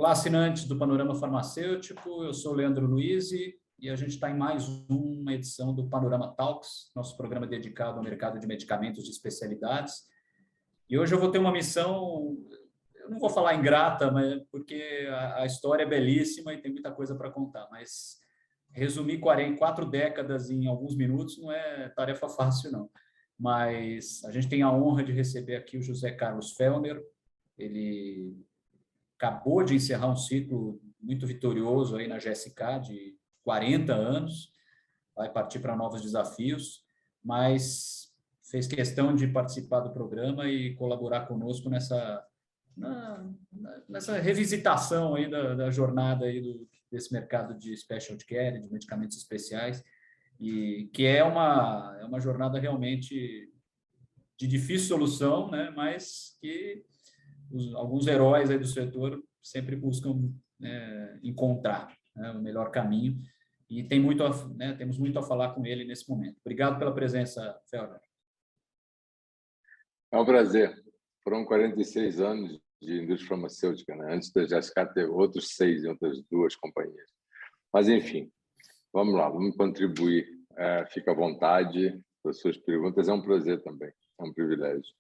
Olá, assinantes do Panorama Farmacêutico, eu sou o Leandro Luiz e a gente está em mais uma edição do Panorama Talks, nosso programa dedicado ao mercado de medicamentos de especialidades. E hoje eu vou ter uma missão, eu não vou falar ingrata, mas porque a história é belíssima e tem muita coisa para contar, mas resumir 4 décadas em alguns minutos não é tarefa fácil, não. Mas a gente tem a honra de receber aqui o José Carlos Fellner. Ele acabou de encerrar um ciclo muito vitorioso aí na GSK de 40 anos, vai partir para novos desafios, mas fez questão de participar do programa e colaborar conosco nessa revisitação aí da jornada aí desse mercado de specialty care, de medicamentos especiais, e que é uma jornada realmente de difícil solução, né, mas que alguns heróis aí do setor sempre buscam encontrar, né, o melhor caminho, e temos muito a falar com ele nesse momento. Obrigado pela presença, Fellner. É um prazer. Foram 46 anos de indústria farmacêutica, né? Antes da GSK teve outros 6 em outras 2 companhias. Mas, enfim, vamos lá, vamos contribuir. Fica à vontade das suas perguntas. É um prazer também, é um privilégio.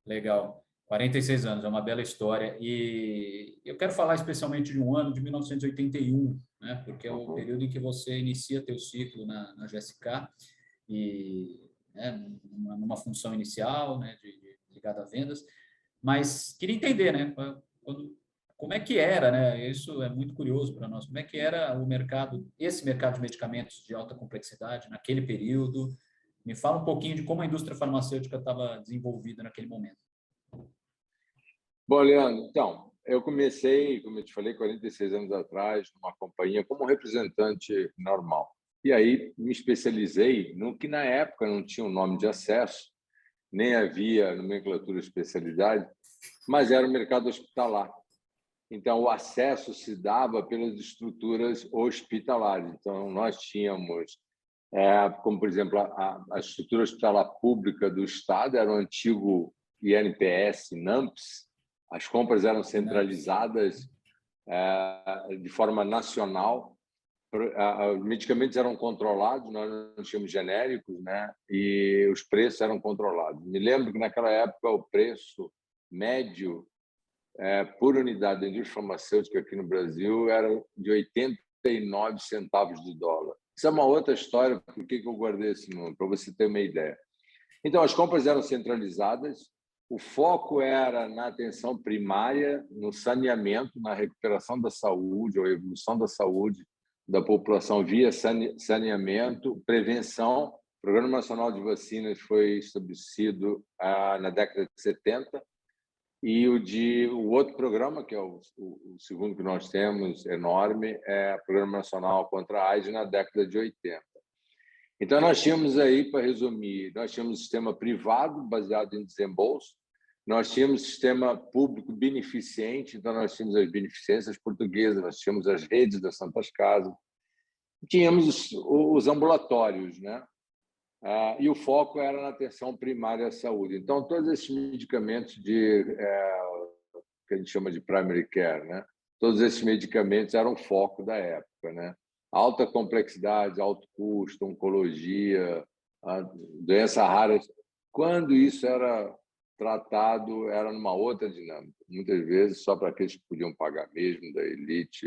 Legal. 46 anos, é uma bela história. E eu quero falar especialmente de um ano, de 1981, né? Porque é o período em que você inicia teu ciclo na GSK, e numa função inicial, né, ligada a vendas. Mas queria entender, né, como é que era, né? Isso é muito curioso para nós. Como é que era esse mercado de medicamentos de alta complexidade naquele período? Me fala um pouquinho de como a indústria farmacêutica estava desenvolvida naquele momento. Bom, Leandro, então, eu comecei, como eu te falei, 46 anos atrás, numa companhia como representante normal. E aí me especializei no que na época não tinha um nome de acesso, nem havia nomenclatura de especialidade, mas era o mercado hospitalar. Então, o acesso se dava pelas estruturas hospitalares. Então, nós tínhamos, como, por exemplo, a estrutura hospitalar pública do Estado, era o antigo INPS, NAMPS. As compras eram centralizadas de forma nacional. Os medicamentos eram controlados, nós não tínhamos genéricos, né? E os preços eram controlados. Me lembro que, naquela época, o preço médio por unidade da indústria farmacêutica aqui no Brasil era de 89 centavos de dólar. Isso é uma outra história, por que eu guardei esse número? Para você ter uma ideia. Então, as compras eram centralizadas, o foco era na atenção primária, no saneamento, na recuperação da saúde ou evolução da saúde da população via saneamento, prevenção. O Programa Nacional de Vacinas foi estabelecido na década de 70, e o outro programa, que é o segundo que nós temos, enorme, é o Programa Nacional contra a AIDS, na década de 80. Então, nós tínhamos aí, para resumir, nós tínhamos um sistema privado baseado em desembolso, nós tínhamos sistema público beneficente, então nós tínhamos as beneficências portuguesas, nós tínhamos as redes das Santas Casas, tínhamos os ambulatórios, né? E o foco era na atenção primária à saúde. Então, todos esses medicamentos que a gente chama de primary care, né? Todos esses medicamentos eram o foco da época, né? Alta complexidade, alto custo, oncologia, doenças raras. Quando isso era tratado, era numa outra dinâmica. Muitas vezes só para aqueles que podiam pagar mesmo, da elite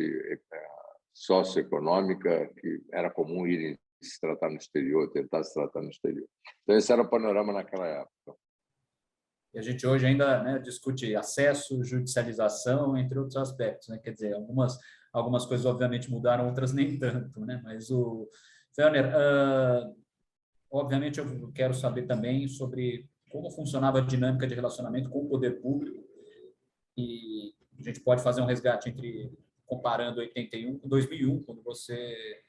socioeconômica, que era comum irem se tratar no exterior, tentar se tratar no exterior. Então, esse era o panorama naquela época. E a gente hoje ainda, né, discute acesso, judicialização, entre outros aspectos, né? Quer dizer, algumas coisas obviamente mudaram, outras nem tanto, né? Mas o Fellner, obviamente eu quero saber também sobre como funcionava a dinâmica de relacionamento com o poder público, e a gente pode fazer um resgate comparando 81 com 2001, quando você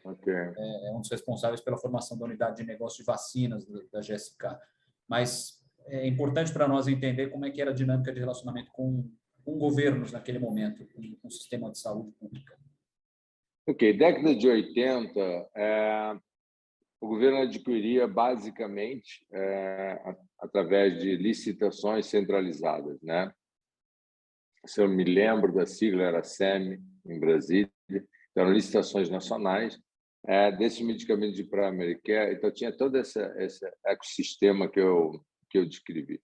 é um dos responsáveis pela formação da unidade de negócio de vacinas da GSK. Mas é importante para nós entender como é que era a dinâmica de relacionamento com governos naquele momento, com o sistema de saúde pública. Década de 80, o governo adquiria basicamente através de licitações centralizadas, né? se eu me lembro da sigla, era SEMI, em Brasília, então, eram licitações nacionais desses medicamentos de primary care, então tinha todo esse ecossistema que eu descrevi.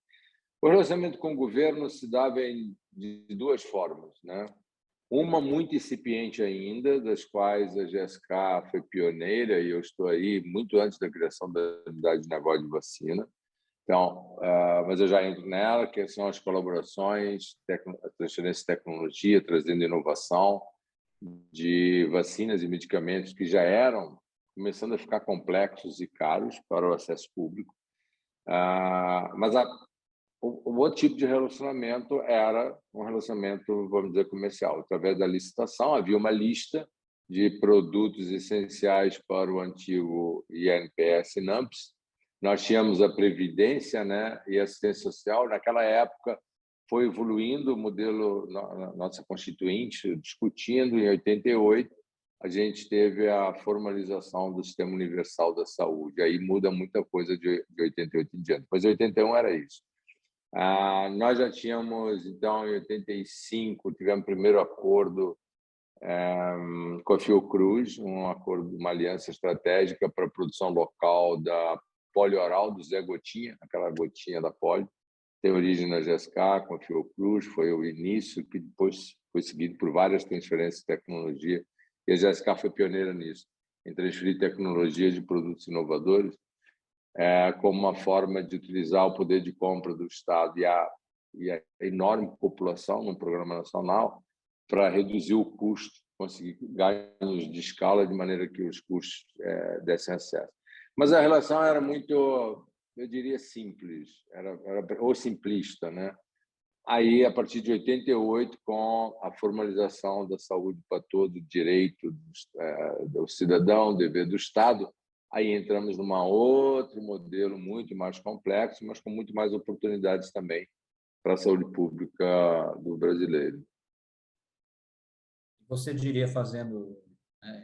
O relacionamento com o governo se dava de duas formas, né? Uma muito incipiente ainda, das quais a GSK foi pioneira, e eu estou aí muito antes da criação da unidade de negócio de vacina. Então, mas eu já entro nela, que são as colaborações, a transferência de tecnologia, trazendo inovação de vacinas e medicamentos que já eram começando a ficar complexos e caros para o acesso público. Mas o outro tipo de relacionamento era um relacionamento, vamos dizer, comercial. Através da licitação, havia uma lista de produtos essenciais para o antigo INPS e NAMPS. Nós tínhamos a Previdência, né, e a Assistência Social. Naquela época, foi evoluindo o modelo, nossa Constituinte, discutindo. Em 88, a gente teve a formalização do Sistema Universal da Saúde. Aí muda muita coisa de 88 em diante. Depois, em 81, era isso. Nós já tínhamos, então, em 85, tivemos o primeiro acordo com a Fiocruz, um acordo, uma aliança estratégica para a produção local da polioral do Zé Gotinha, aquela gotinha da polio. Tem origem na GSK, com a Fiocruz, foi o início, que depois foi seguido por várias transferências de tecnologia, e a GSK foi pioneira nisso, em transferir tecnologia de produtos inovadores como uma forma de utilizar o poder de compra do Estado e a enorme população num programa nacional para reduzir o custo, conseguir ganhos de escala de maneira que os custos dessem acesso. Mas a relação era muito, eu diria, simples, ou simplista, né? Aí, a partir de 88, com a formalização da saúde para todo, direito do cidadão, dever do Estado, aí entramos num outro modelo muito mais complexo, mas com muito mais oportunidades também para a saúde pública do brasileiro. Você diria fazendo...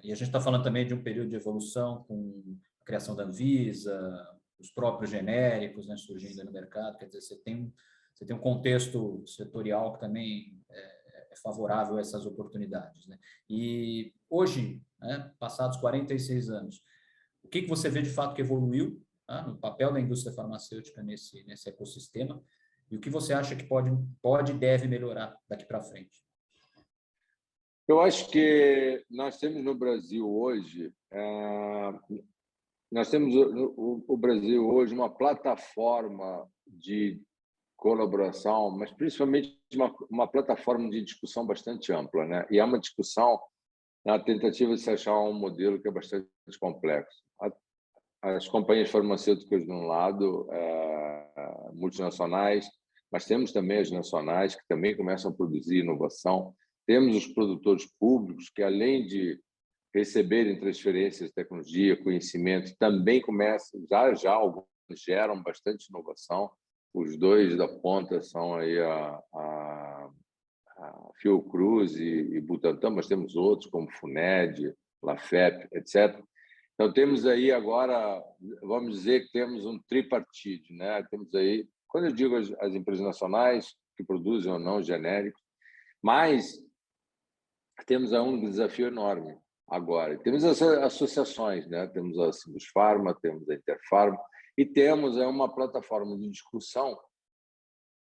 e a gente está falando também de um período de evolução com a criação da Anvisa, os próprios genéricos, né, surgindo no mercado, quer dizer, você tem um contexto setorial que também é favorável a essas oportunidades, né? E hoje, né, passados 46 anos, o que você vê de fato que evoluiu no papel da indústria farmacêutica nesse ecossistema e o que você acha que pode e deve melhorar daqui para frente? Eu acho que nós temos no Brasil hoje, o Brasil hoje uma plataforma de colaboração, mas principalmente uma plataforma de discussão bastante ampla, né? E é uma discussão na tentativa de se achar um modelo que é bastante complexo. As companhias farmacêuticas, de um lado, multinacionais, mas temos também as nacionais, que também começam a produzir inovação. Temos os produtores públicos, que, além de receberem transferências de tecnologia, conhecimento, também começam, já alguns geram bastante inovação. Os dois da ponta são aí a Fiocruz e Butantan, mas temos outros, como FUNED, LAFEP, etc. Então, temos aí agora, vamos dizer que temos um tripartite, né? Temos aí, quando eu digo as empresas nacionais, que produzem ou não genéricos, mas temos aí um desafio enorme agora. Temos as associações, né? Temos a Sindusfarma, temos a Interfarma, e temos aí uma plataforma de discussão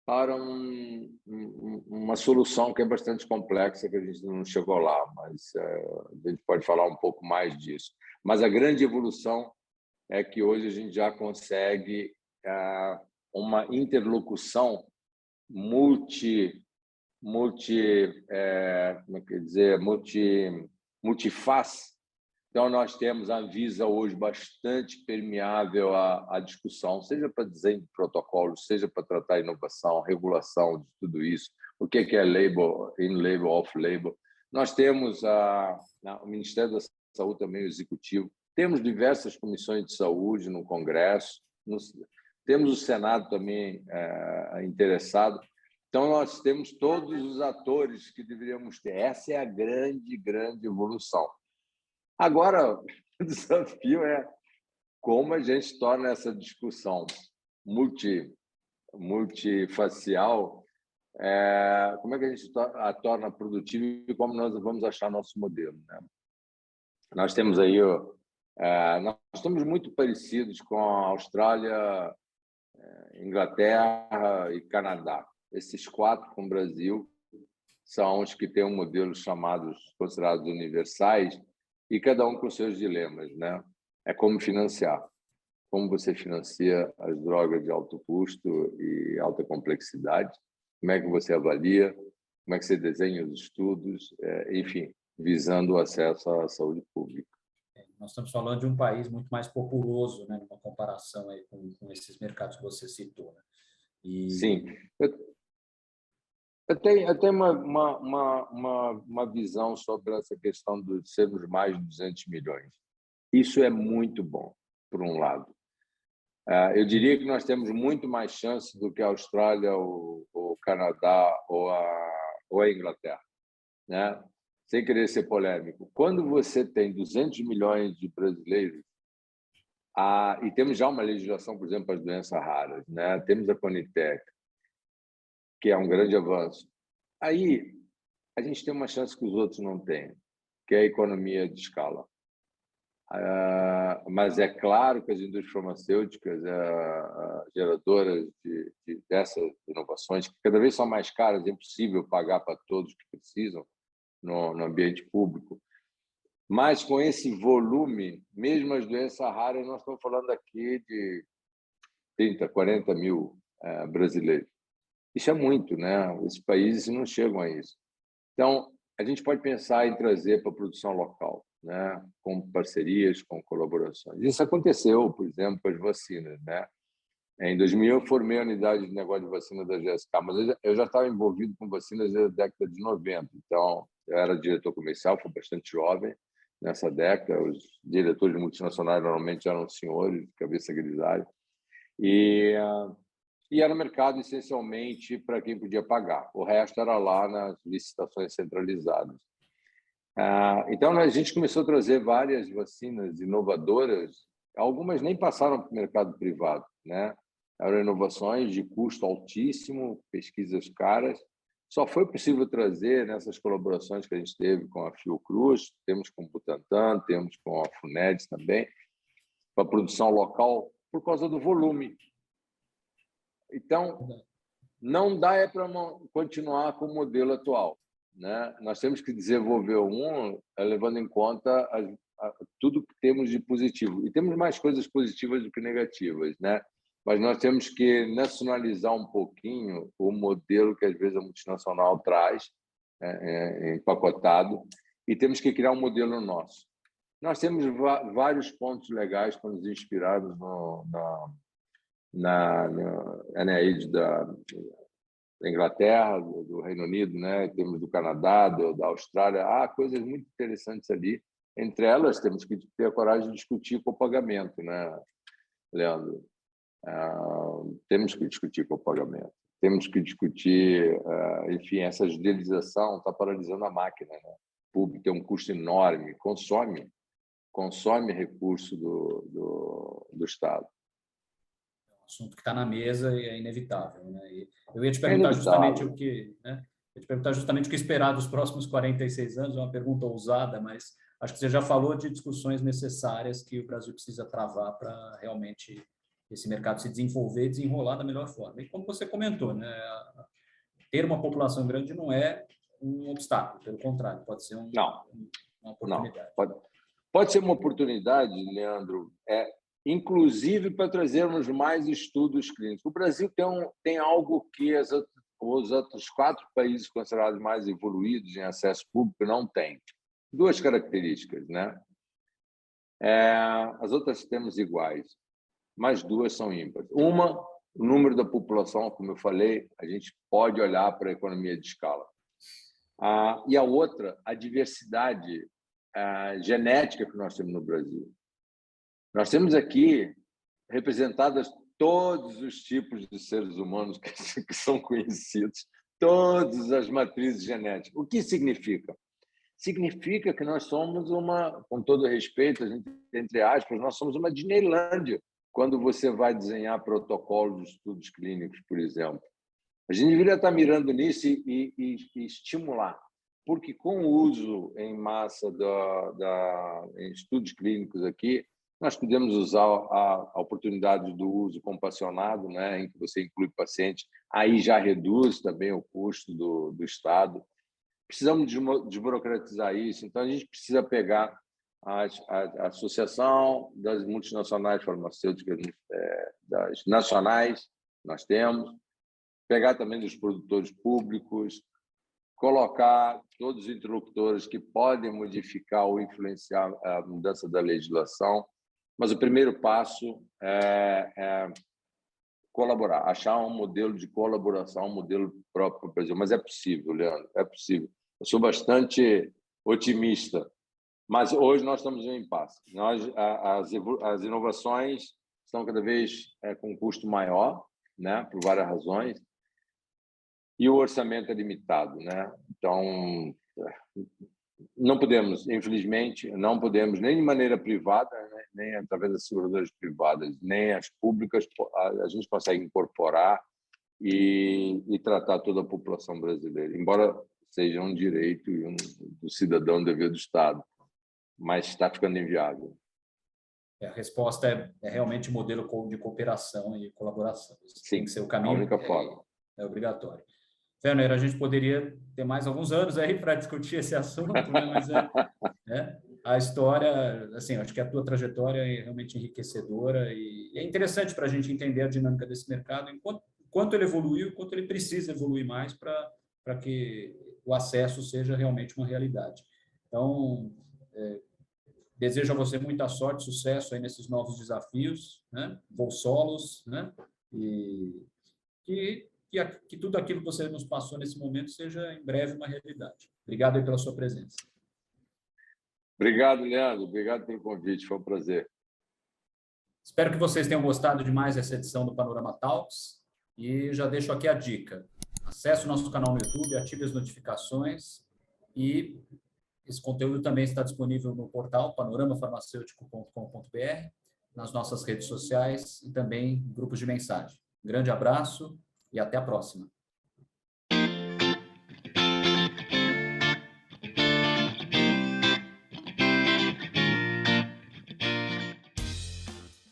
para uma solução que é bastante complexa, que a gente não chegou lá, mas a gente pode falar um pouco mais disso. Mas a grande evolução é que hoje a gente já consegue uma interlocução multifaz. Então, nós temos a Anvisa hoje bastante permeável à discussão, seja para desenho de protocolos, seja para tratar inovação, regulação de tudo isso, o que é label, in-label, off-label. Nós temos o Ministério da Saúde também, o Executivo, temos diversas comissões de saúde no Congresso, temos o Senado também interessado. Então, nós temos todos os atores que deveríamos ter. Essa é a grande evolução. Agora, o desafio é como a gente torna essa discussão multifacial como é que a gente a torna produtiva e como nós vamos achar nosso modelo, né? Nós temos aí, nós estamos muito parecidos com a Austrália, Inglaterra e Canadá. Esses 4 com o Brasil são os que têm um modelo considerados universais, e cada um com seus dilemas, né? É como financiar. Como você financia as drogas de alto custo e alta complexidade? Como é que você avalia? Como é que você desenha os estudos? Enfim, visando o acesso à saúde pública. Nós estamos falando de um país muito mais populoso, né, numa comparação aí com esses mercados que você citou, né? Sim. Eu tenho uma visão sobre essa questão de sermos mais de 200 milhões. Isso é muito bom, por um lado. Eu diria que nós temos muito mais chance do que a Austrália, o Canadá ou a Inglaterra, né? Sem querer ser polêmico. Quando você tem 200 milhões de brasileiros, e temos já uma legislação, por exemplo, para as doenças raras, né? Temos a Conitec, que é um grande avanço. Aí a gente tem uma chance que os outros não têm, que é a economia de escala. Mas é claro que as indústrias farmacêuticas, geradoras dessas inovações, que cada vez são mais caras, é impossível pagar para todos que precisam no ambiente público. Mas com esse volume, mesmo as doenças raras, nós estamos falando aqui de 30, 40 mil brasileiros. Isso é muito, né? Os países não chegam a isso. Então, a gente pode pensar em trazer para a produção local, né? Com parcerias, com colaborações. Isso aconteceu, por exemplo, com as vacinas, né? Em 2000, eu formei a unidade de negócio de vacina da GSK, mas eu já estava envolvido com vacinas desde a década de 90. Então, eu era diretor comercial, fui bastante jovem nessa década. Os diretores multinacionais normalmente eram senhores, de cabeça grisalha. E era um mercado essencialmente para quem podia pagar. O resto era lá nas licitações centralizadas. Então, a gente começou a trazer várias vacinas inovadoras. Algumas nem passaram para o mercado privado, né? Eram inovações de custo altíssimo, pesquisas caras. Só foi possível trazer nessas colaborações que a gente teve com a Fiocruz, temos com o Butantan, temos com a FUNEDS também, para a produção local, por causa do volume. Então, não dá para continuar com o modelo atual, né? Nós temos que desenvolver levando em conta tudo que temos de positivo. E temos mais coisas positivas do que negativas, né? Mas nós temos que nacionalizar um pouquinho o modelo que, às vezes, a multinacional traz, empacotado, e temos que criar um modelo nosso. Nós temos vários pontos legais para nos inspirarmos na NIH da Inglaterra, do Reino Unido, né? Temos do Canadá, da Austrália. Há coisas muito interessantes ali. Entre elas, temos que ter a coragem de discutir copagamento, né, Leandro? Temos que discutir copagamento. Temos que discutir, enfim, essa judicialização está paralisando a máquina, né? O público tem um custo enorme, consome recurso do Estado. Assunto que está na mesa e é inevitável, né? E eu ia te É perguntar justamente inevitável. o que, né? Eu ia te perguntar justamente o que esperar dos próximos 46 anos, é uma pergunta ousada, mas acho que você já falou de discussões necessárias que o Brasil precisa travar para realmente esse mercado se desenvolver e desenrolar da melhor forma. E como você comentou, né? Ter uma população grande não é um obstáculo, pelo contrário, pode ser uma oportunidade. Não. Pode ser uma oportunidade, Leandro, inclusive para trazermos mais estudos clínicos. O Brasil tem algo que os outros 4 países considerados mais evoluídos em acesso público não têm. 2 características, né? As outras temos iguais, mas 2 são ímpares. Uma, o número da população, como eu falei, a gente pode olhar para a economia de escala. E a outra, a diversidade genética que nós temos no Brasil. Nós temos aqui representadas todos os tipos de seres humanos que são conhecidos, todas as matrizes genéticas. O que significa? Significa que nós somos com todo respeito, entre aspas, nós somos uma Disneylândia quando você vai desenhar protocolos de estudos clínicos, por exemplo. A gente deveria estar mirando nisso e estimular, porque com o uso em massa em estudos clínicos aqui, nós podemos usar a oportunidade do uso compassionado, né, em que você inclui paciente, aí já reduz também o custo do Estado. Precisamos desburocratizar isso, então a gente precisa pegar a associação das multinacionais farmacêuticas, das nacionais, nós temos, pegar também dos produtores públicos, colocar todos os interlocutores que podem modificar ou influenciar a mudança da legislação, mas o primeiro passo é colaborar, achar um modelo de colaboração, um modelo próprio para o Brasil. Mas é possível, Leandro, é possível. Eu sou bastante otimista, mas hoje nós estamos em um impasse. As inovações estão cada vez com um custo maior, né, por várias razões, e o orçamento é limitado, né? Então, não podemos, infelizmente, não podemos, nem de maneira privada, né, nem através das seguradoras privadas, nem as públicas, a gente consegue incorporar e tratar toda a população brasileira, embora seja um direito do cidadão, um dever do Estado, mas está ficando inviável. A resposta é realmente o modelo de cooperação e colaboração. Sim, tem que ser o caminho. A única forma. É obrigatório. Werner, a gente poderia ter mais alguns anos aí para discutir esse assunto, né? Mas a história, assim, acho que a tua trajetória é realmente enriquecedora e é interessante para a gente entender a dinâmica desse mercado, quanto ele evoluiu, quanto ele precisa evoluir mais para que o acesso seja realmente uma realidade. Então, desejo a você muita sorte, sucesso aí nesses novos desafios, né? Voos solos, né? E que tudo aquilo que você nos passou nesse momento seja em breve uma realidade. Obrigado aí pela sua presença. Obrigado, Leandro. Obrigado pelo convite. Foi um prazer. Espero que vocês tenham gostado de mais essa edição do Panorama Talks e já deixo aqui a dica. Acesse o nosso canal no YouTube, ative as notificações e esse conteúdo também está disponível no portal panoramafarmaceutico.com.br, nas nossas redes sociais e também em grupos de mensagem. Um grande abraço e até a próxima.